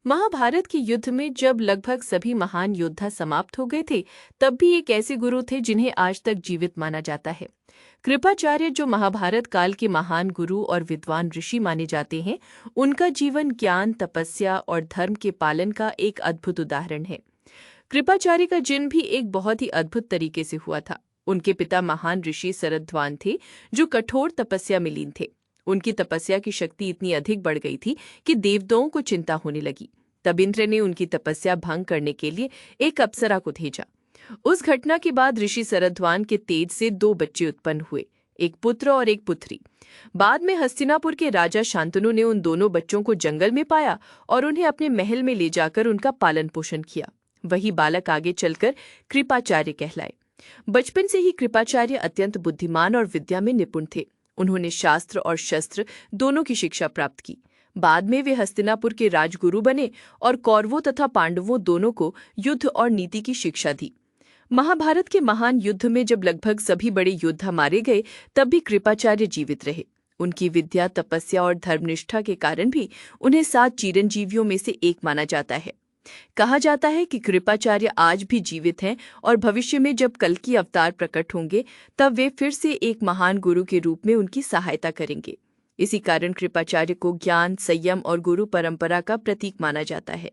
महाभारत के युद्ध में जब लगभग सभी महान योद्धा समाप्त हो गए थे, तब भी एक ऐसे गुरु थे जिन्हें आज तक जीवित माना जाता है। कृपाचार्य, जो महाभारत काल के महान गुरु और विद्वान ऋषि माने जाते हैं, उनका जीवन ज्ञान, तपस्या और धर्म के पालन का एक अद्भुत उदाहरण है। कृपाचार्य का जन्म भी एक बहुत ही अद्भुत तरीके से हुआ था। उनके पिता महान ऋषि शरद्वान थे, जो कठोर तपस्या में लीन थे। उनकी तपस्या की शक्ति इतनी अधिक बढ़ गई थी कि देवताओं को चिंता होने लगी। तब इंद्र ने उनकी तपस्या भंग करने के लिए एक अप्सरा को भेजा। उस घटना के बाद ऋषि शरद्वान के तेज से दो बच्चे उत्पन्न हुए, एक पुत्र और एक पुत्री। बाद में हस्तिनापुर के राजा शांतनु ने उन दोनों बच्चों को जंगल में पाया और उन्हें अपने महल में ले जाकर उनका पालन पोषण किया। वही बालक आगे चलकर कृपाचार्य कहलाए। बचपन से ही कृपाचार्य अत्यंत बुद्धिमान और विद्या में निपुण थे। उन्होंने शास्त्र और शस्त्र दोनों की शिक्षा प्राप्त की। बाद में वे हस्तिनापुर के राजगुरु बने और कौरवों तथा पांडवों दोनों को युद्ध और नीति की शिक्षा दी। महाभारत के महान युद्ध में जब लगभग सभी बड़े योद्धा मारे गए, तब भी कृपाचार्य जीवित रहे। उनकी विद्या, तपस्या और धर्मनिष्ठा के कारण भी उन्हें 7 चिरंजीवियों में से एक माना जाता है। कहा जाता है कि कृपाचार्य आज भी जीवित हैं और भविष्य में जब कल्कि अवतार प्रकट होंगे, तब वे फिर से एक महान गुरु के रूप में उनकी सहायता करेंगे। इसी कारण कृपाचार्य को ज्ञान, संयम और गुरु परंपरा का प्रतीक माना जाता है।